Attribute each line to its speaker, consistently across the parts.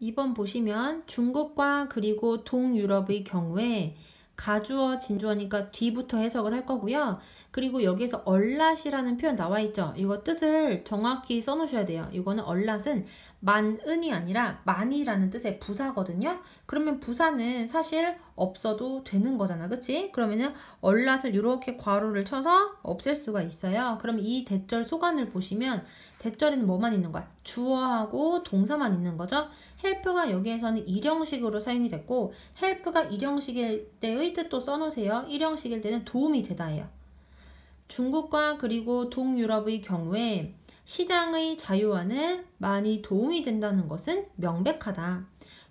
Speaker 1: 2번 보시면 중국과 그리고 동유럽의 경우에 가주어, 진주어니까 뒤부터 해석을 할 거고요. 그리고 여기에서 얼랏이라는 표현 나와 있죠. 이거 뜻을 정확히 써놓으셔야 돼요. 이거는 얼랏은 만은이 아니라 만이라는 뜻의 부사거든요. 그러면 부사는 사실 없어도 되는 거잖아. 그치? 그러면은 얼랏을 이렇게 괄호를 쳐서 없앨 수가 있어요. 그럼 이 대절 소관을 보시면 대절에는 뭐만 있는 거야? 주어하고 동사만 있는 거죠. help가 여기에서는 일형식으로 사용이 됐고 help가 일형식일 때의 뜻도 써놓으세요. 일형식일 때는 도움이 되다예요. 중국과 그리고 동유럽의 경우에 시장의 자유화는 많이 도움이 된다는 것은 명백하다.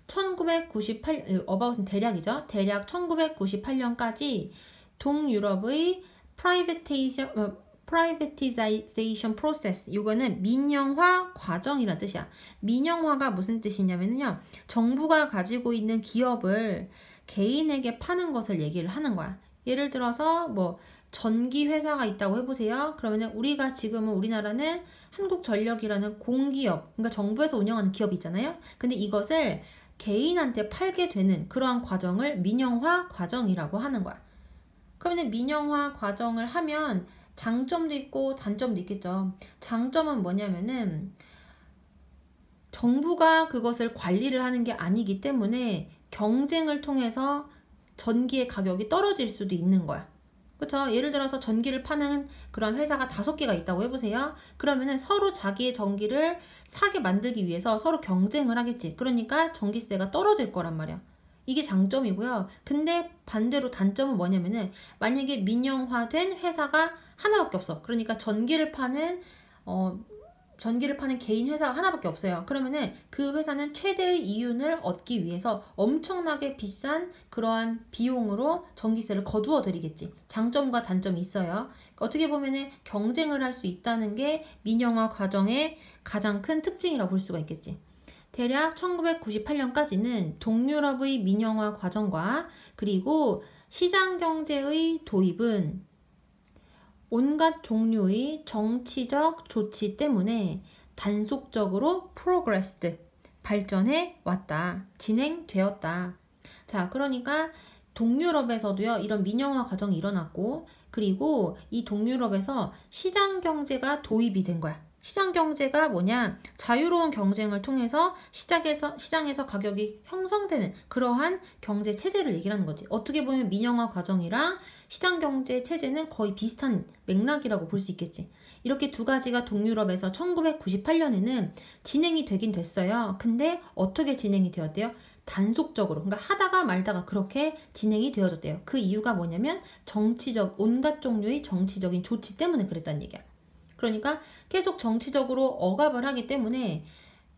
Speaker 1: 1998, 어바웃은 대략이죠. 대략 1998년까지 동유럽의 privatization process, 이거는 민영화 과정이라는 뜻이야. 민영화가 무슨 뜻이냐면요, 정부가 가지고 있는 기업을 개인에게 파는 것을 얘기를 하는 거야. 예를 들어서 뭐 전기 회사가 있다고 해보세요. 그러면 우리가 지금은 우리나라는 한국전력이라는 공기업, 그러니까 정부에서 운영하는 기업이 있잖아요. 근데 이것을 개인한테 팔게 되는 그러한 과정을 민영화 과정이라고 하는 거야. 그러면 민영화 과정을 하면 장점도 있고 단점도 있겠죠. 장점은 뭐냐면은 정부가 그것을 관리를 하는 게 아니기 때문에 경쟁을 통해서 전기의 가격이 떨어질 수도 있는 거야. 그쵸? 예를 들어서 전기를 파는 그런 회사가 5개가 있다고 해보세요. 그러면은 서로 자기의 전기를 사게 만들기 위해서 서로 경쟁을 하겠지. 그러니까 전기세가 떨어질 거란 말이야. 이게 장점이고요. 근데 반대로 단점은 뭐냐면은 만약에 민영화된 회사가 하나밖에 없어. 그러니까 전기를 파는 개인 회사가 하나밖에 없어요. 그러면은 그 회사는 최대의 이윤을 얻기 위해서 엄청나게 비싼 그러한 비용으로 전기세를 거두어 드리겠지. 장점과 단점이 있어요. 어떻게 보면은 경쟁을 할 수 있다는 게 민영화 과정의 가장 큰 특징이라고 볼 수가 있겠지. 대략 1998년까지는 동유럽의 민영화 과정과 그리고 시장경제의 도입은 온갖 종류의 정치적 조치 때문에 단속적으로 progressed, 발전해 왔다, 진행되었다. 자, 그러니까 동유럽에서도요, 이런 민영화 과정이 일어났고, 그리고 이 동유럽에서 시장경제가 도입이 된 거야. 시장경제가 뭐냐? 자유로운 경쟁을 통해서 시장에서 가격이 형성되는 그러한 경제 체제를 얘기하는 거지. 어떻게 보면 민영화 과정이랑 시장경제 체제는 거의 비슷한 맥락이라고 볼 수 있겠지. 이렇게 두 가지가 동유럽에서 1998년에는 진행이 되긴 됐어요. 근데 어떻게 진행이 되었대요? 단속적으로, 그러니까 하다가 말다가 그렇게 진행이 되어졌대요. 그 이유가 뭐냐면 온갖 종류의 정치적인 조치 때문에 그랬다는 얘기야. 그러니까 계속 정치적으로 억압을 하기 때문에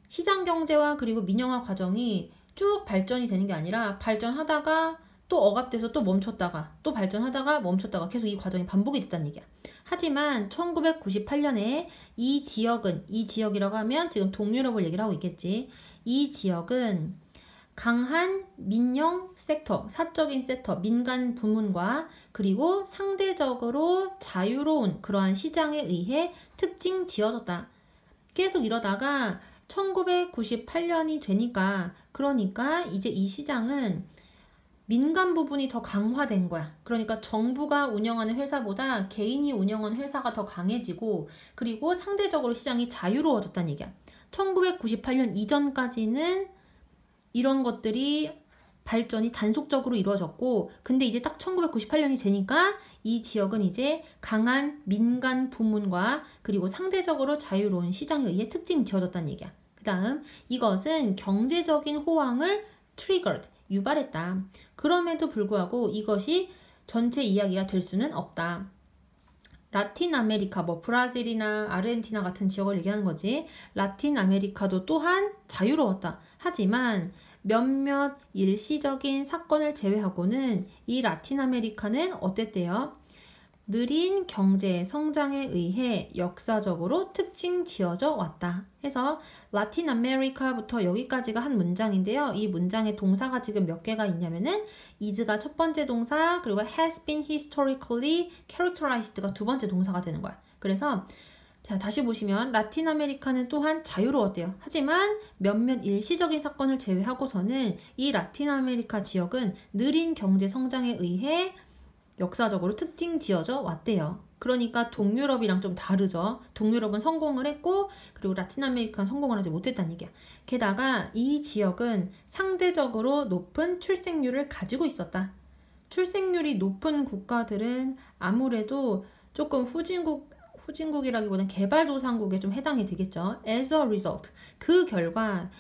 Speaker 1: 시장경제와 그리고 민영화 과정이 쭉 발전이 되는 게 아니라 발전하다가 또 억압돼서 또 멈췄다가 또 발전하다가 멈췄다가 계속 이 과정이 반복이 됐다는 얘기야. 하지만 1998년에 이 지역이라고 하면 지금 동유럽을 얘기를 하고 있겠지. 이 지역은 강한 민영 섹터, 사적인 섹터, 민간 부문과 그리고 상대적으로 자유로운 그러한 시장에 의해 특징 지어졌다. 계속 이러다가 1998년이 되니까 그러니까 이제 이 시장은 민간 부분이 더 강화된 거야. 그러니까 정부가 운영하는 회사보다 개인이 운영하는 회사가 더 강해지고 그리고 상대적으로 시장이 자유로워졌다는 얘기야. 1998년 이전까지는 이런 것들이 발전이 단속적으로 이루어졌고 근데 이제 딱 1998년이 되니까 이 지역은 이제 강한 민간 부문과 그리고 상대적으로 자유로운 시장에 의해 특징이 지어졌다는 얘기야. 그 다음 이것은 경제적인 호황을 triggered, 유발했다. 그럼에도 불구하고 이것이 전체 이야기가 될 수는 없다. 라틴 아메리카, 뭐 브라질이나 아르헨티나 같은 지역을 얘기하는 거지. 라틴 아메리카도 또한 자유로웠다. 하지만 몇몇 일시적인 사건을 제외하고는 이 라틴 아메리카는 어땠대요? 느린 경제 성장에 의해 역사적으로 특징 지어져 왔다. 해서 라틴 아메리카부터 여기까지가 한 문장인데요. 이 문장의 동사가 지금 몇 개가 있냐면은 is가 첫 번째 동사, 그리고 has been historically characterized가 두 번째 동사가 되는 거야. 그래서 자, 다시 보시면 라틴 아메리카는 또한 자유로웠대요. 하지만 몇몇 일시적인 사건을 제외하고서는 이 라틴 아메리카 지역은 느린 경제 성장에 의해 역사적으로 특징 지어져 왔대요. 그러니까 동유럽이랑 좀 다르죠. 동유럽은 성공을 했고 그리고 라틴 아메리카는 성공을 하지 못했다는 얘기야. 게다가 이 지역은 상대적으로 높은 출생률을 가지고 있었다. 출생률이 높은 국가들은 아무래도 조금 후진국이라기보다는 개발도상국에 좀 해당이 되겠죠. As a result, 그 결과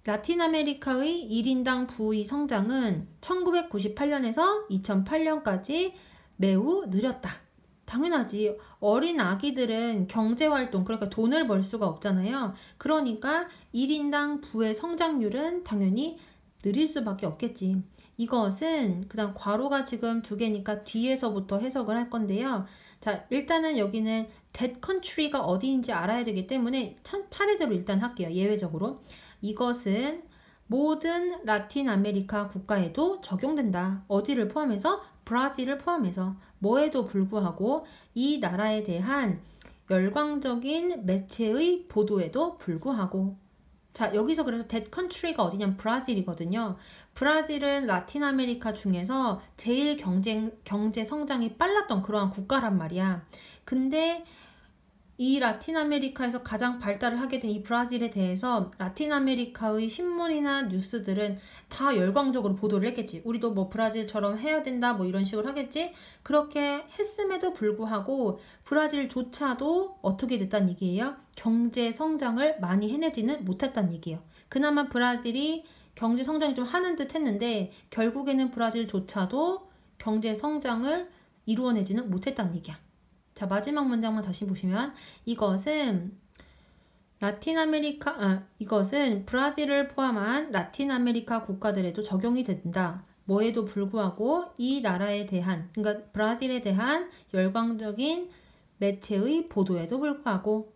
Speaker 1: 라틴 아메리카의 1인당 부의 성장은 1998년에서 2008년까지 매우 느렸다. 당연하지. 어린 아기들은 경제활동, 그러니까 돈을 벌 수가 없잖아요. 그러니까 1인당 부의 성장률은 당연히 느릴 수밖에 없겠지. 이것은 그다음 괄호가 지금 두 개니까 뒤에서부터 해석을 할 건데요. 자, 일단은 여기는 that country가 어디인지 알아야 되기 때문에 차례대로 일단 할게요. 예외적으로. 이것은 모든 라틴 아메리카 국가에도 적용된다. 어디를 포함해서? 브라질을 포함해서. 뭐에도 불구하고 이 나라에 대한 열광적인 매체의 보도에도 불구하고. 자, 여기서 그래서 that country가 어디냐면 브라질이거든요. 브라질은 라틴 아메리카 중에서 제일 경제 성장이 빨랐던 그러한 국가란 말이야. 근데 이 라틴 아메리카에서 가장 발달을 하게 된 이 브라질에 대해서 라틴 아메리카의 신문이나 뉴스들은 다 열광적으로 보도를 했겠지. 우리도 뭐 브라질처럼 해야 된다 뭐 이런 식으로 하겠지. 그렇게 했음에도 불구하고 브라질조차도 어떻게 됐다는 얘기예요? 경제 성장을 많이 해내지는 못했다는 얘기예요. 그나마 브라질이 경제 성장이 좀 하는 듯 했는데 결국에는 브라질조차도 경제 성장을 이루어내지는 못했다는 얘기야. 자, 마지막 문장만 다시 보시면 이것은 이것은 브라질을 포함한 라틴 아메리카 국가들에도 적용이 된다. 뭐에도 불구하고 이 나라에 대한, 그러니까 브라질에 대한 열광적인 매체의 보도에도 불구하고